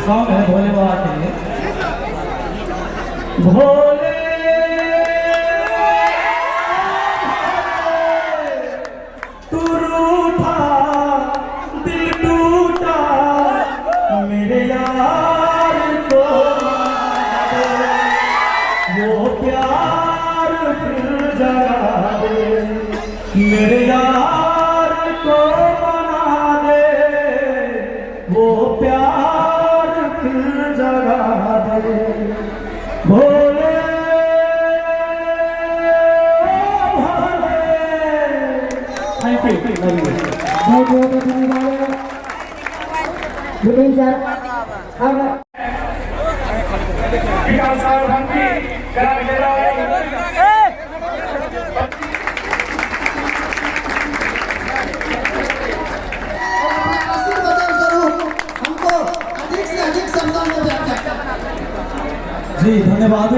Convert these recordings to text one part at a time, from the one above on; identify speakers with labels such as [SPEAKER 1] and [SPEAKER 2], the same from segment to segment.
[SPEAKER 1] Song है भोले बाबा के लिए। भोले तू रूठा दिल टूटा मेरे यार को वो प्यार फिर जगा दे मेरे यार को बना दे वो प्यार फिर जगा दे भोले भोले। थैंक यू
[SPEAKER 2] बहुत बहुत धन्यवाद विपिन सर। अब
[SPEAKER 1] जी धन्यवाद।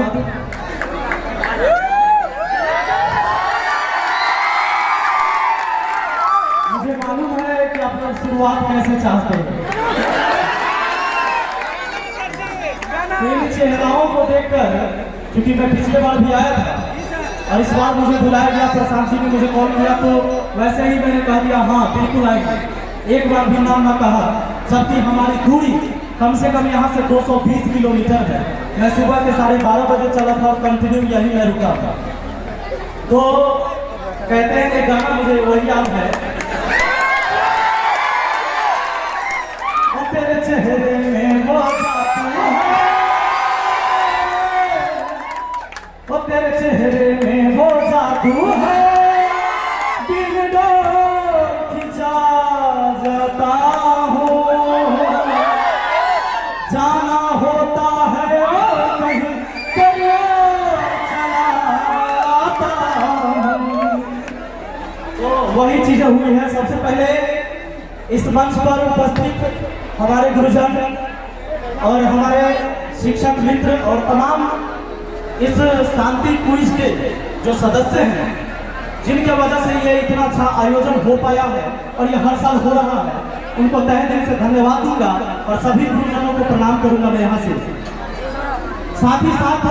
[SPEAKER 1] मुझे मालूम है कि आप लोग शुरुआत कैसे चाहते हैं। इन चेहराओं को देखकर, क्योंकि मैं पिछले बार भी आया था और इस बार मुझे बुलाया गया, प्रशांत जी ने मुझे कॉल किया तो वैसे ही मैंने कह दिया हाँ बिल्कुल आएंगे। एक बार भी नाम ना कहा, जबकि हमारी दूरी कम से कम यहाँ से 220 किलोमीटर है। मैं सुबह के 12:30 बजे चला था और कंटिन्यू यही मैं रुका था। तो कहते हैं कि गाना मुझे वही याद है, तेरे चेहरे में वो जादू है, वो तेरे चेहरे में वो जादू है, बिन डोर खिंचा जाता हूँ, जाना होता है और कहीं चला आता हूँ। तो वही चीजें हुई है। सबसे पहले इस मंच पर उपस्थित हमारे गुरुजन और हमारे शिक्षक मित्र और तमाम इस शांति क्विज के जो सदस्य हैं, जिनके वजह से ये इतना अच्छा आयोजन हो पाया है और ये हर साल हो रहा है, उनको तहे दिल से धन्यवाद दूंगा और सभी गुरुजनों को प्रणाम करूंगा मैं यहाँ से। साथ ही साथ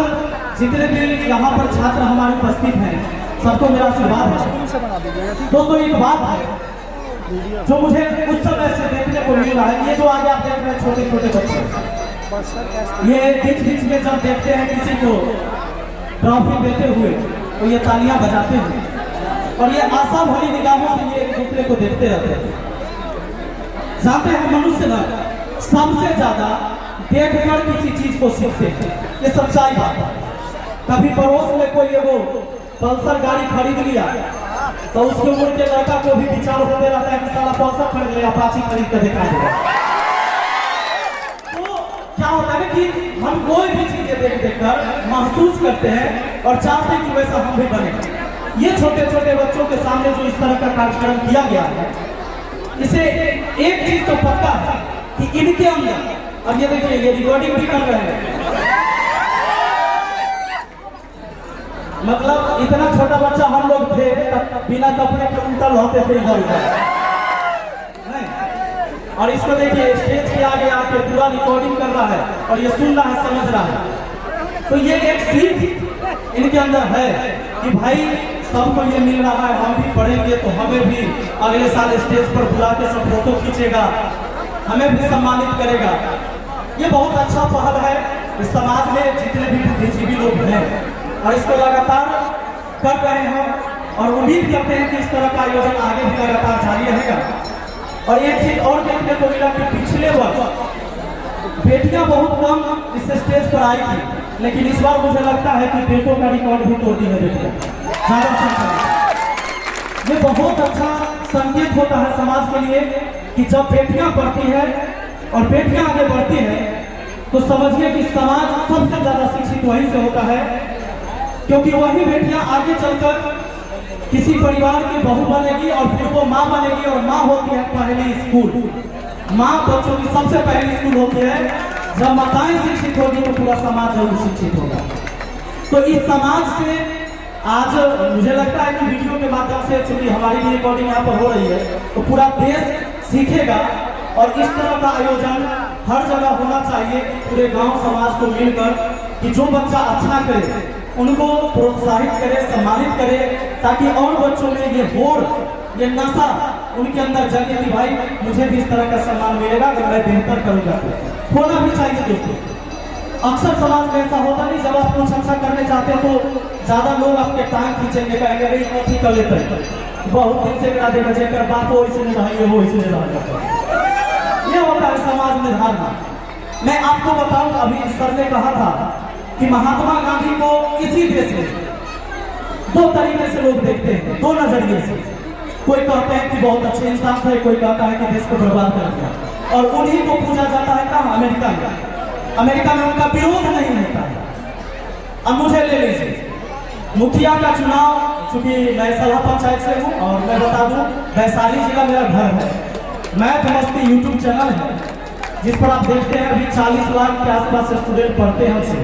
[SPEAKER 1] जितने भी यहाँ पर छात्र हमारे उपस्थित हैं, सबको मेरा आशीर्वाद है। दोस्तों एक बात है जो मुझे उस समय से देखने को मिल रहा है, ये जो आगे आप देख रहे हैं छोटे छोटे बच्चे, ये बीच बीच में जब देखते हैं किसी को ट्रॉफी देते हुए तो ये तालियां बजाते हैं और ये आशा भरी निगाहों से ये एक दूसरे को देखते रहते हैं। जानते हैं मनुष्य ना सबसे ज्यादा देखकर किसी चीज को सीखते हैं, ये सच्चाई बात है। कभी पड़ोस में कोई वो पल्सर गाड़ी खरीद लिया तो उसके उम्र के लड़का को भी विचार होते रहता है कि साला पल्सर खरीद ले, अपाची खरीद कर दिखा दे। तो क्या होता है कि हम कोई भी चीजें देख देखकर महसूस करते हैं और चाहते हैं कि वैसा हम भी बने। ये छोटे छोटे बच्चों के सामने जो इस तरह का कार्यक्रम किया गया है, इसे एक चीज तो पक्का है कि इनके अंदर, अब ये देखिए ये रिकॉर्डिंग भी कर रहे हैं, मतलब इतना छोटा बच्चा हम लोग थे बिना कपड़े के उल्टल होते थे इधर उधर। और इसको देखिए स्टेज के आगे आके पूरा रिकॉर्डिंग कर रहा है और ये सुन रहा है, समझ रहा है। तो ये एक सीख इनके अंदर है कि भाई सबको ये मिल रहा है, हम भी पढ़ेंगे तो हमें भी अगले साल स्टेज पर बुला के सब फोटो खींचेगा, हमें भी सम्मानित करेगा। ये बहुत अच्छा पहल है। इस समाज में जितने भी बुद्धिजीवी लोग हैं और इसको लगातार कर रहे हैं और उम्मीद करते हैं कि इस तरह का आयोजन आगे भी लगातार जारी रहेगा। और एक चीज और देखने को मिला कि पिछले वर्ष बेटियां बहुत कम इस स्टेज पर आई थी, लेकिन इस बार मुझे लगता है कि बेटों का रिकॉर्ड भी तोड़ दी है बेटियां ज्यादा संख्या। ये बहुत अच्छा संकेत होता है समाज के लिए कि जब बेटियां पढ़ती है और बेटियां आगे बढ़ती है तो समझिए कि समाज सबसे ज्यादा शिक्षित वहीं से होता है, क्योंकि वही बेटियां आगे चलकर किसी परिवार की बहू बनेगी और फिर वो माँ बनेगी। और माँ होती है पहली स्कूल, माँ बच्चों की सबसे पहली स्कूल होती है। जब माताएं शिक्षित होगी तो पूरा समाज जरूर शिक्षित होगा। तो इस समाज से आज मुझे लगता है कि वीडियो के माध्यम से चूंकि हमारी भी रिकॉर्डिंग यहाँ पर हो रही है तो पूरा देश सीखेगा और इस तरह का आयोजन हर जगह होना चाहिए, पूरे गांव समाज को मिलकर, कि जो बच्चा अच्छा करे उनको प्रोत्साहित करे, सम्मानित करे, ताकि और बच्चों में ये होड़, ये नशा उनके अंदर जगे कि भाई मुझे भी इस तरह का सम्मान मिलेगा अगर मैं बेहतर करूँगा। होना भी चाहिए दोस्तों। अक्सर समाज में ऐसा होता नहीं, जब आप कुछ अच्छा करने चाहते हैं तो ज्यादा लोग आपके टांग खींचेंगे, कहेंगे भाई ठीक कर लेते हैं, बहुत दिन से करा दे बजे कर बात हो इसलिए रहेंगे, वो इसलिए रहेंगे। ये होता है समाज में धारणा। मैं आपको बताऊं, अभी सर ने कहा था कि महात्मा गांधी को इसी देश में दो तरीके से लोग देखते हैं, दो नजरिए से। कोई कहते हैं कि बहुत अच्छे इंसान थे, कोई कहता है कि देश को बर्बाद कर दिया, और उन्हीं को पूजा जाता है कहाँ? अमेरिका में। अमेरिका में उनका विरोध नहीं होता है। अब मुझे ले लीजिए, मुखिया का चुनाव, चूंकि मैं सलाह पंचायत से हूँ और मैं बता दूं वैशाली जिला मेरा घर है। मैथ मस्ती यूट्यूब चैनल है जिस पर आप देखते हैं अभी 40 लाख के आसपास स्टूडेंट पढ़ते हैं हमसे,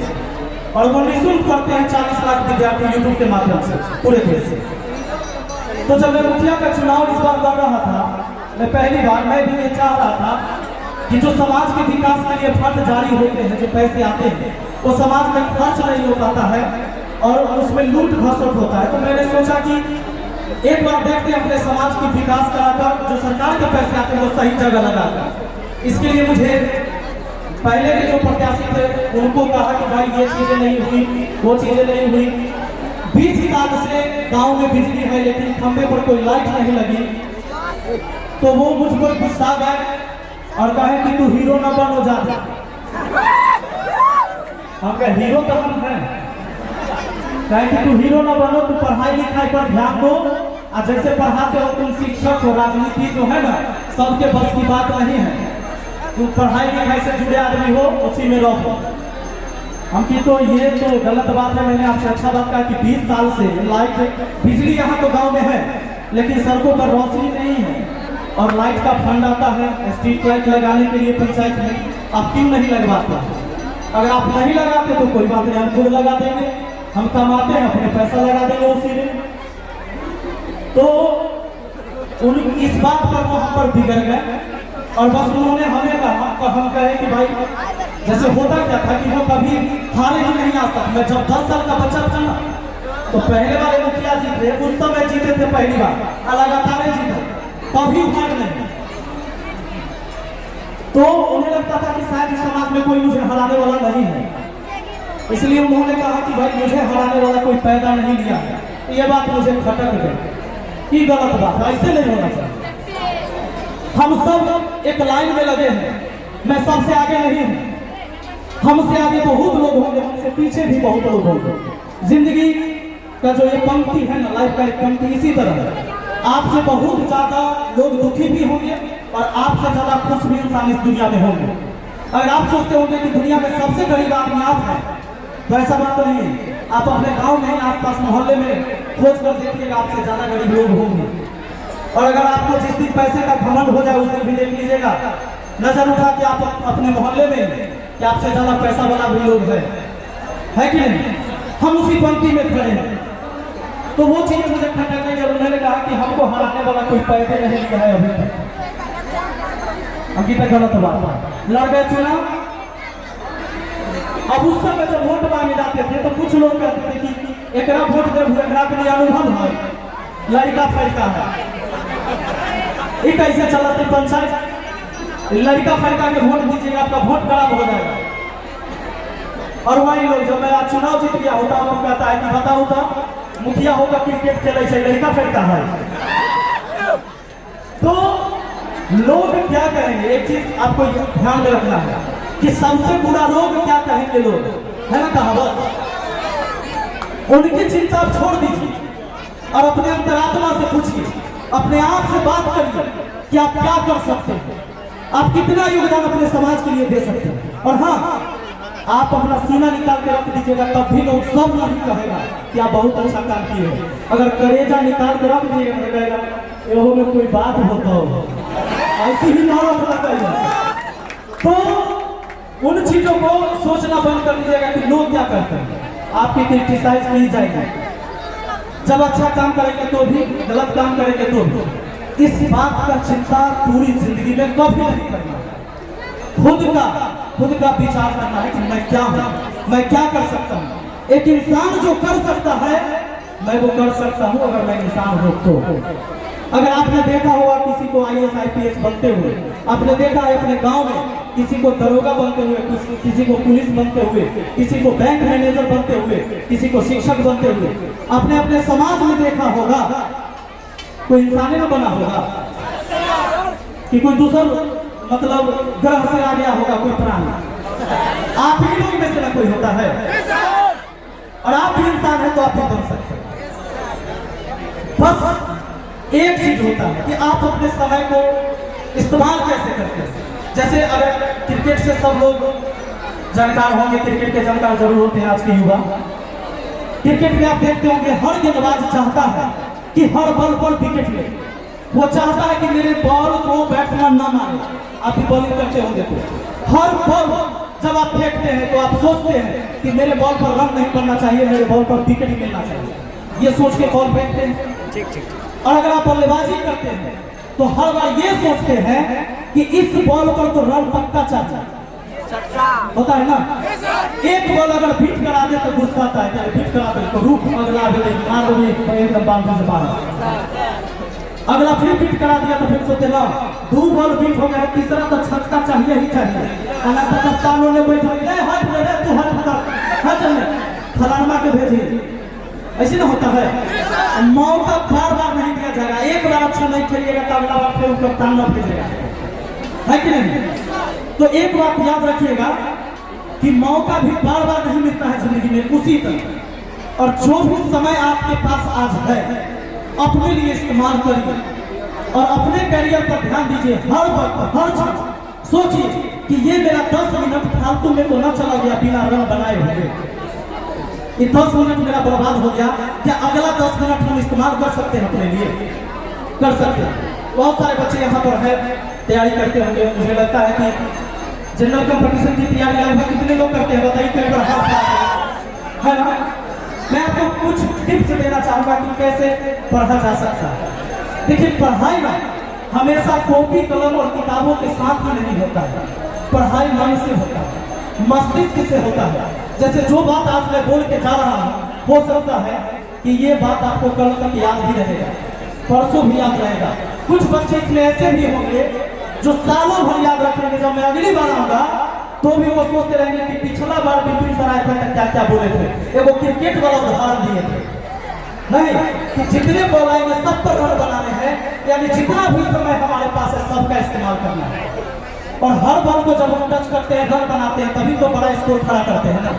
[SPEAKER 1] और वो निःशुल्क पढ़ते हैं 40 लाख विद्यार्थी यूट्यूब के माध्यम से पूरे देश से। तो जब मैं मुखिया का चुनाव इस बार लड़ रहा था, मैं पहली बार मैं भी ये चाह रहा था कि जो समाज के विकास के लिए फंड जारी होते हैं, जो पैसे आते हैं, वो समाज में खर्च नहीं हो पाता है और उसमें लूट खसोट होता है। तो मैंने सोचा कि एक बार देखते हैं अपने समाज की विकास कराकर जो सरकार के पैसे आते हैं वो सही जगह लगाकर। इसके लिए मुझे पहले के जो प्रत्याशी थे उनको कहा कि भाई ये चीजें नहीं हुई, वो चीजें नहीं हुई। 20 साल से गांव में बिजली है लेकिन खंभे पर कोई लाइट नहीं लगी, तो वो मुझ पर गुस्सा गए और कहे कि तू हीरो न बनो जाता। हम कहे हीरो तो हम हैं, कहे कि तू हीरो न बनो, तू पढ़ाई लिखाई पर ध्यान दो, और जैसे पढ़ाते हो तुम शिक्षक हो, राजनीति जो है ना सबके बस की बात नहीं है, तुम पढ़ाई लिखाई से जुड़े आदमी हो, उसी में रहो। हम की तो ये तो गलत बात है। मैंने आपसे अच्छा बात कहा कि 20 साल से लाइट बिजली यहाँ तो गांव में है लेकिन सड़कों पर रोशनी नहीं है, और लाइट का फंड आता है स्ट्रीट लाइट लगाने के लिए पंचायत में, आप क्यों नहीं लगवाते? अगर आप नहीं लगाते तो कोई बात नहीं, हम खुद लगा देंगे, हम कमाते हैं अपने पैसा लगा देंगे उसी में। तो उन इस बात पर वो हम पर बिगड़ गए और बस उन्होंने हमें कहा, तो हम कहे कि भाई जैसे होता क्या था कि वो कभी हारे ही नहीं आता। मैं जब 10 साल का बच्चा था ना तो पहले वाले मुखिया जी थे, उस समय जीते थे पहली बार, लगातार जीते, कभी हार नहीं। तो उन्हें लगता था कि शायद समाज में कोई मुझे हराने वाला नहीं है, इसलिए उन्होंने कहा कि भाई मुझे हराने वाला कोई पैदा नहीं लिया। ये बात मुझे खटक गई, ये गलत बात, ऐसे नहीं होना चाहिए। हम सब एक लाइन में लगे हैं, मैं सबसे आगे नहीं हूं, हमसे आगे बहुत लोग होंगे, हमसे पीछे भी बहुत लोग होंगे। जिंदगी का जो ये पंक्ति है ना, लाइफ का एक पंक्ति इसी तरह है। आपसे बहुत ज्यादा लोग दुखी भी होंगे और आपसे ज्यादा खुश भी इंसान इस दुनिया में होंगे। अगर आप सोचते होंगे कि दुनिया में सबसे गरीब आदमी आप हैं, तो ऐसा बात नहीं है। आप अपने गांव में आसपास मोहल्ले में खोज कर देखिएगा, आपसे ज्यादा गरीब लोग होंगे। और अगर आपको जिस दिन पैसे का घमंड हो जाए उस दिन भी देख लीजिएगा, नजर उठा के आप अपने मोहल्ले में कि आपसे ज्यादा पैसा वाला भी लोग है कि नहीं? हम उसी पंक्ति में खड़े हैं। तो वो चीज मुझे खटक गई जब उन्होंने कहा कि हमको हराने वाला कोई पैसे नहीं लिया है अभी तक। अभी तक गलत बात, लड़ गए चुनाव। अब उस समय जब वोट मांगे जाते थे तो कुछ लोग कहते थे कि एकरा वोट दे हुए के लिए अनुभव है, लड़का फड़का है, ये कैसे चलाते पंचायत? लड़का फड़का के वोट दीजिएगा, आपका वोट खराब हो जाएगा। और वही लोग जब मैं आज चुनाव जीत गया होता वो कहता है कि बताओ तो मुखिया होगा क्रिकेट खेले से लड़का फड़का है। तो लोग क्या कहेंगे, एक चीज आपको ध्यान में रखना है कि सबसे बुरा लोग क्या कहेंगे, लोग है ना कहावत, उनकी चिंता आप छोड़ दीजिए और अपने अंतरात्मा से पूछिए, अपने आप से बात करिए कि आप क्या कर सकते हैं, आप कितना योगदान अपने समाज के लिए दे सकते हैं। और हाँ, आप अपना सीना निकाल के रख दीजिएगा, तब भी लोग सब नहीं कहेगा कि आप बहुत अच्छा काम किए। अगर करेजा निकाल के रख दीजिएगा तो कहेगा एहो में कोई बात होता हो, ऐसी ही ना रखना। तो उन चीजों को सोचना बंद कर दीजिएगा कि लोग क्या करते हैं, आपकी क्रिटिसाइज नहीं जाएगी। जब अच्छा काम करेंगे तो भी, गलत काम करेंगे तो भी। इस बात का चिंता पूरी जिंदगी में कभी नहीं करना। खुद का विचार करना है कि मैं क्या हूँ, मैं क्या कर सकता हूँ। एक इंसान जो कर सकता है मैं वो कर सकता हूँ अगर मैं इंसान हूँ तो। अगर आपने देखा होगा किसी को IAS IPS बनते हुए, आपने देखा है अपने गांव में किसी को दरोगा बनते हुए, किसी को पुलिस बनते हुए, किसी को बैंक मैनेजर बनते हुए, किसी को शिक्षक बनते हुए, आपने अपने समाज में देखा होगा। कोई इंसान ही ना बना होगा कि कोई दूसरा मतलब ग्रह से आ गया होगा कोई प्राणी। आप ही लोग में से ना कोई होता है, और आप भी इंसान है तो आप भी बन सकते हैं। बस एक चीज होता है कि आप अपने समय को इस्तेमाल कैसे करते हैं। जैसे अगर क्रिकेट से सब लोग जानकार होंगे, क्रिकेट के जानकार जरूर होते हैं आज के युवा। क्रिकेट में आप देखते होंगे हर गेंदबाज चाहता है कि हर बॉल पर विकेट ले। वो चाहता है कि मेरे बॉल को बैट्समैन ना मारे। आप भी बॉलिंग करते होंगे तो हर बॉल जब आप फेंकते हैं तो आप सोचते हैं कि मेरे बॉल पर रन नहीं पड़ना चाहिए, मेरे बॉल पर विकेट मिलना चाहिए, ये सोच के बॉल फेंकते हैं। और अगर आप बल्लेबाजी करते हैं तो हर बार ये सोचते हैं कि इस बॉल पर तो रन पक्का चाहिए, होता है ना। एक बॉल अगर बीट करा दे तो गुस्सा आता है, बीट करा दे तो रूप अगला एकदम बाउंड्री से बाहर। अगला फिर बीट करा दिया तो फिर सोचे ना 2 बॉल बीट हो गया, तीसरा तो छक्का चाहिए ही चाहिए। कप्तानों ने बैठा फलानमा के भेजी, ऐसे ना होता है। मौका बार बार नहीं दिया जाएगा, एक बार अच्छा नहीं खेलिएगा तो अगला बार फिर कप्तान न भेजेगा, है कि नहीं। तो एक बात याद रखिएगा कि मौका भी बार बार नहीं मिलता है जिंदगी में उसी तरह। और जो भी समय आपके पास आज है अपने लिए इस्तेमाल करिए और अपने करियर पर ध्यान दीजिए। हर वक्त हर क्षण सोचिए कि ये मेरा 10 मिनट फालतू में तो न चला गया बिना रन बनाए हुए। ये 10 मिनट मेरा बर्बाद हो गया, क्या अगला 10 मिनट हम इस्तेमाल कर सकते हैं अपने लिए? कर सकते हैं। बहुत सारे बच्चे यहाँ पर है तैयारी करते होंगे। मुझे लगता है कि जनरल कंपटीशन की तैयारी लगभग कितने लोग करते हैं बताइए, पेड़ पर हाथ है ना। मैं आपको कुछ टिप्स देना चाहूंगा कि कैसे पढ़ा जा सकता है। देखिए पढ़ाई ना हमेशा कॉपी कलम और किताबों के साथ में नहीं होता है। पढ़ाई मन से होता है, मस्तिष्क से होता है। जैसे जो बात आज मैं बोल के जा रहा हूँ हो सकता है कि ये बात आपको कल तक याद भी रहेगा, परसों भी याद रहेगा। कुछ बच्चे इसमें ऐसे भी होंगे जो सालों भर याद रखेंगे। जब मैं अगली बार आऊंगा तो भी वो सोचते रहेंगे कि पिछला बार बिपिन सराय तक क्या क्या बोले थे। वो क्रिकेट वाला उदाहरण दिए थे नहीं कि जितने बॉल आएंगे सब पर रन बनाने हैं, यानी जितना भी समय हमारे पास है सबका इस्तेमाल करना है। और हर बॉल को जब हम टच करते हैं रन बनाते हैं तभी तो बड़ा स्कोर खड़ा करते हैं ना।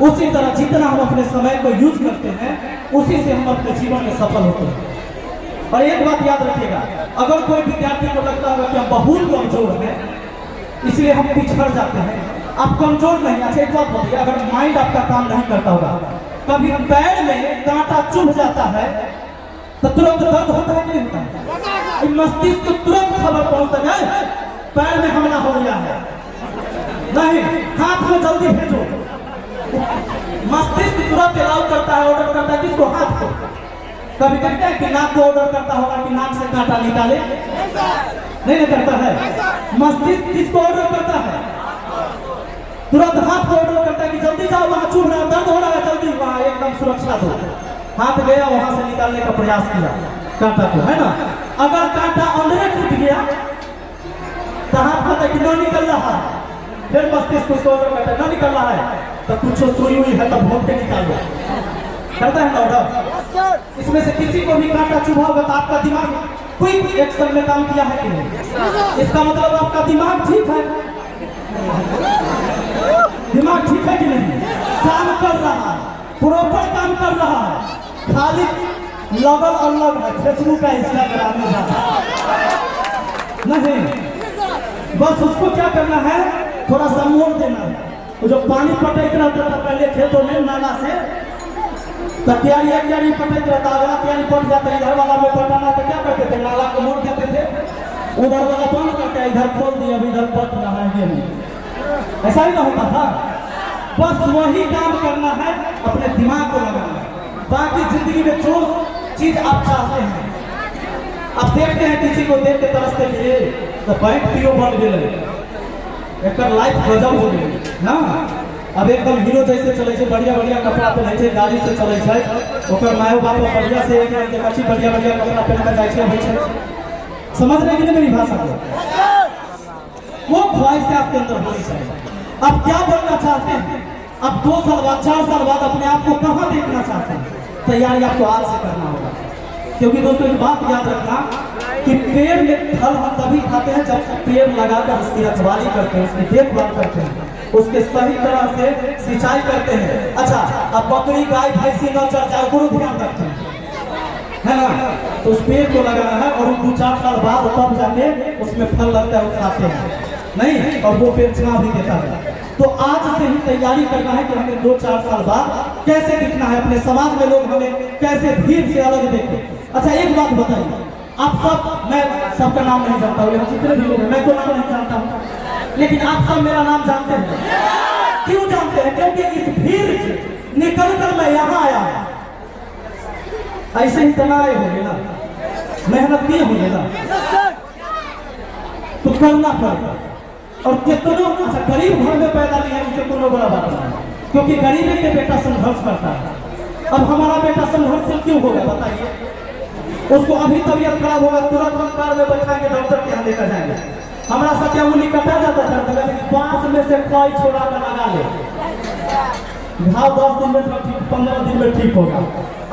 [SPEAKER 1] उसी तरह जितना हम अपने समय को यूज करते हैं उसी से हम अपने जीवन में सफल होते हैं। और एक बात याद रखिएगा, अगर कोई विद्यार्थी को लगता होगा कि हम बहुत कमजोर हैं इसलिए हम पिछड़ जाते हैं, आप कमजोर नहीं। अच्छा एक बात बताइए, अगर माइंड आपका काम नहीं करता होगा, कभी पैर में कांटा चुभ जाता है तो तुरंत दर्द होता है कि नहीं होता है? मस्तिष्क को तुरंत खबर पहुंचता है पैर में हमला हो गया है, नहीं हाथ में जल्दी भेजो। मस्तिष्क तुरंत अलाउ करता है, ऑर्डर करता है किसको? हाथ को। कभी कहते हैं कि नाक को ऑर्डर करता होगा कि नाक से कांटा निकाले, नहीं करता है। मस्तिष्क किसको ऑर्डर करता है? तुरंत हाथ को ऑर्डर करता है कि जल्दी जाओ, वहां चुभ रहा है, दर्द हो रहा है, जल्दी वहां एकदम सुरक्षा दो। हाथ गया वहां से निकालने का प्रयास किया कांटा को, है ना। अगर कांटा अंदर टूट गया तो हाथ पता कि न निकल रहा है, फिर मस्तिष्क उसको ऑर्डर करता है न निकल रहा है तो कुछ सुई हुई है तो भोग के निकालो, करता है ना ऑर्डर। इसमें से किसी को भी कांटा चुभा होगा तो आपका दिमाग क्विक एक्शन में काम किया है कि नहीं? इसका मतलब आपका दिमाग ठीक है, दिमाग ठीक है कि नहीं? काम कर रहा है, प्रॉपर काम कर रहा है, खाली लगल अलग है फेसबुक का इंस्टाग्राम में नहीं। बस उसको क्या करना है, थोड़ा सा मोड़ देना है। वो जो पानी पटक रहता था पहले खेतों में नाला से, तो क्यारी पटक रहता, अगला क्यारी पट जाता, इधर वाला में पटाना तो क्या करते थे? नाला को मोड़ देते थे, उधर वाला बंद करके इधर खोल दिया, अब इधर पट रहा है। ऐसा ही ना होता था। बस वही काम करना है, अपने दिमाग को लगाना है। बाकी जिंदगी में जो चीज आप चाहते हैं, आप देखते हैं किसी को देख के तरसते हैं तो बैंक पीओ बन गए, एक लाइफ गजब हो गई ना। अब एकदम हीरो जैसे चले छे, बढ़िया बढ़िया कपड़ा पहने छे, गाड़ी से चले छे, ओकर मायो बाप बढ़िया से एक अच्छी बढ़िया बढ़िया कपड़ा पहन के जाए छे होय छे। समझ रहे कि नहीं मेरी भाषा को? वो ख्वाहिश से आपके अंदर होनी चाहिए। आप क्या बनना चाहते हैं? आप 2 साल बाद 4 साल बाद अपने आप को कहाँ देखना चाहते हैं? तैयारी आपको आज से करना होगा। क्योंकि दोस्तों एक बात याद रखना कि पेड़ में फल हम तभी खाते हैं जब पेड़ लगाकर उसकी रखवाली करते हैं, उसकी देखभाल करते हैं, उसके सही तरह से सिंचाई करते हैं। अच्छा, अब बकरी गाय भैंसी न चढ़ जाए, गुरु ध्यान रखते हैं, है ना? तो उस पेड़ को लगाना है और 2-4 साल बाद तब जाके उसमें फल लगता है, उठाते हैं नहीं, और वो पेड़ छांव भी देता है। तो आज से ही तैयारी करना है कि हमें 2-4 साल बाद कैसे दिखना है, अपने समाज में लोग हमें कैसे भीड़ से अलग देखें। अच्छा एक बात बताइए, आप सब, मैं सबका नाम नहीं जानता हूँ, जितने भी लोग हैं मैं तो नाम नहीं जानता हूँ, लेकिन आप सब मेरा नाम जानते हैं। क्यों जानते हैं? क्योंकि इस भीड़ से निकल कर मैं यहाँ आया हूँ। ऐसे ही तनाए होंगे ना, मेहनत किए होंगे ना, तो करना पड़ेगा। और कितनों अच्छा गरीब घर में पैदा नहीं है, उसे कोनो बड़ा बात नहीं, क्योंकि गरीबी के बेटा संघर्ष करता है। अब हमारा बेटा संघर्ष क्यों होगा बताइए? उसको अभी तबीयत खराब होगा, तुरंत हम कार में बैठाएंगे, डॉक्टर के यहाँ लेकर जाएंगे। हमारा सत्या उंगली कटा जाता था, अगर 5 में से कोई छोड़ा कर लगा ले, घाव 10 दिन में ठीक, 15 दिन में ठीक होगा।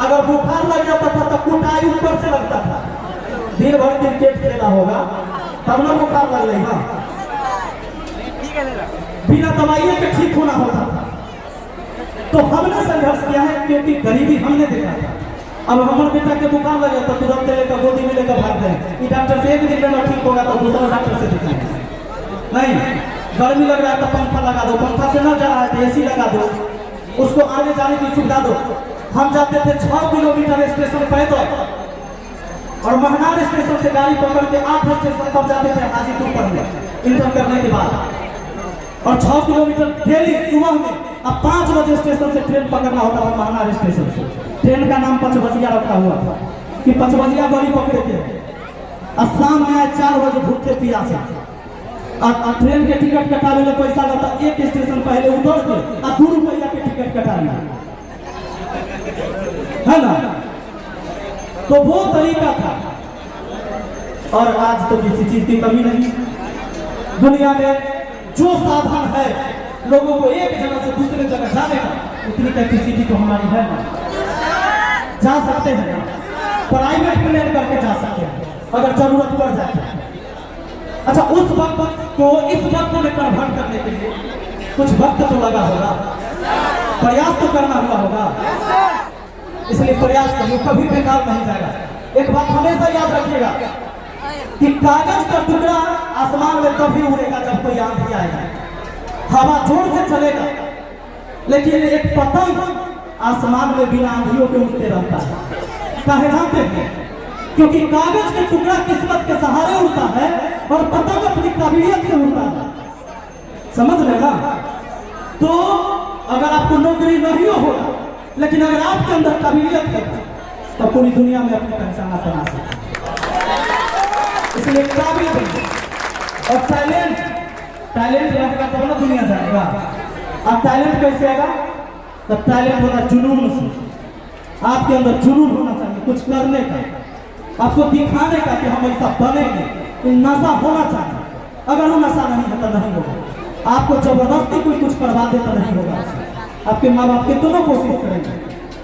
[SPEAKER 1] अगर बुखार लग जाता था तो कुटाई ऊपर से लगता था, दिन भर क्रिकेट खेला होगा तब ना बुखार लग रही। हाँ, बिना दवाइयों के ठीक होना होता था। तो हमने संघर्ष किया है क्योंकि गरीबी हमने देखा था। अब हमारे बेटा के बुखार लगे तो तुरंत लेकर गोदी में लेकर भागते हैं, डॉक्टर से 1 दिन में ठीक होगा तो दूसरा डॉक्टर से दिखाएंगे। नहीं, गर्मी लग रहा है तो पंखा लगा दो, पंखा से न जा रहा है तो एसी लगा दो, उसको आने जाने की सुविधा दो। हम जाते थे 6 किलोमीटर स्टेशन पैदल, और महनार स्टेशन से गाड़ी पकड़ के 8 स्टेशन तक जाते थे हाजीपुर पढ़ने इंटर करने के बाद, और 6 किलोमीटर डेली सुबह में। अब 5 बजे स्टेशन से ट्रेन पकड़ना होता था महनार स्टेशन से। ट्रेन का नाम 5 बजिया रखा हुआ था कि 5 बजिया गाड़ी पकड़े थे, और शाम में आए 4 बजे भूखे पियासे। और ट्रेन के टिकट कटाने में पैसा लगता, एक स्टेशन पहले उतर के और 2 रुपया के टिकट कटा लिया, है ना? तो वो तरीका था। और आज तो किसी चीज की कमी नहीं। दुनिया में जो साधन है लोगों को एक जगह से दूसरे जगह जाने का, उतनी कैपेसिटी तो हमारी है ना। जा सकते हैं ना, प्राइवेट प्लेन करके जा सकते हैं अगर जरूरत पड़ जाए। अच्छा, उस वक्त को इस वक्त में कन्वर्ट करने के लिए कुछ वक्त तो लगा होगा, प्रयास तो करना हुआ होगा, इसलिए प्रयास करिए, कभी बेकार नहीं जाएगा। एक बात हमेशा याद रखिएगा कि कागज का टुकड़ा आसमान में तभी उड़ेगा जब कोई आंधी आएगा, हवा जोर से चलेगा, लेकिन एक पतंग आसमान में बिना आंधियों के उड़ते रहता है। काहे जानते हैं? क्योंकि कागज का टुकड़ा किस्मत के सहारे उड़ता है और पतंग अपनी काबिलियत से उड़ता है। समझ रहे ना? तो अगर आपको नौकरी नहीं होगा, लेकिन अगर आपके अंदर काबिलियत है तो पूरी दुनिया में अपनी पहचान बना सकते। इसलिए काबिल बनिए, और टैलेंट रहेगा तब ना दुनिया जाएगा। अब टैलेंट कैसे आएगा? तब टैलेंट होगा जुनून से। आपके अंदर जुनून होना चाहिए कुछ करने का, आपको दिखाने का कि हम ऐसा बनेंगे। नशा होना चाहिए, अगर वो नशा नहीं है तो नहीं होगा। आपको जबरदस्ती कोई कुछ करवा दे तो नहीं होगा। आपके माँ बाप कितनों कोशिश करेंगे,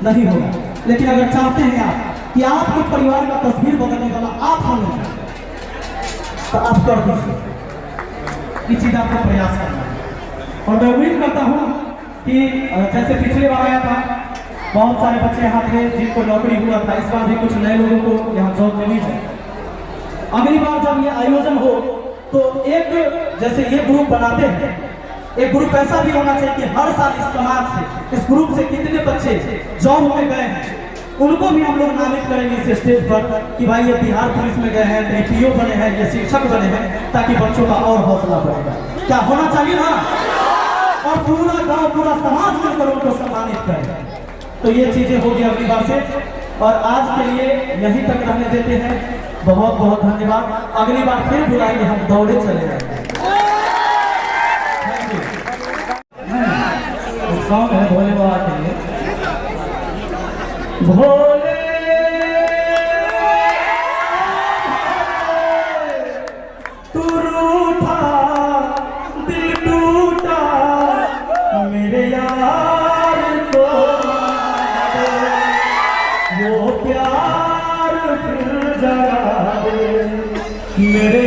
[SPEAKER 1] नहीं होगा। लेकिन अगर चाहते हैं आप कि आपके परिवार का तस्वीर बदलने वाला आप होंगे, तो आप कर दीजिए। ये चीज आपको प्रयास करना है। और मैं उम्मीद करता हूँ कि जैसे पिछले बार आया था, बहुत सारे बच्चे यहाँ थे जिनको नौकरी हुआ था, इस बार भी कुछ नए लोगों को यहाँ जॉब मिली है। अगली बार जब ये आयोजन हो तो एक जैसे ये ग्रुप बनाते हैं, एक ग्रुप ऐसा भी होना चाहिए कि हर साल इस समाज से, इस ग्रुप से कितने बच्चे जॉब में गए हैं उनको भी हम लोग नामित करेंगे इस स्टेज पर कि भाई ये बिहार पुलिस में गए हैं, APO बने हैं, ये शिक्षक बने हैं, ताकि बच्चों का और हौसला बढ़ेगा। क्या होना चाहिए ना? और पूरा गांव, पूरा समाज मिलकर उनको सम्मानित करेगा। तो ये चीजें होगी अगली बार से। और आज के लिए यहीं तक रहने देते हैं। बहुत बहुत धन्यवाद। अगली बार फिर बुलाएंगे, हम दौड़े चले जाएंगे। सॉन्ग है भोले बाबा के लिए। भोले तू रूठा दिल टूटा मेरे यार को वो प्यार फिर जगा दे मेरे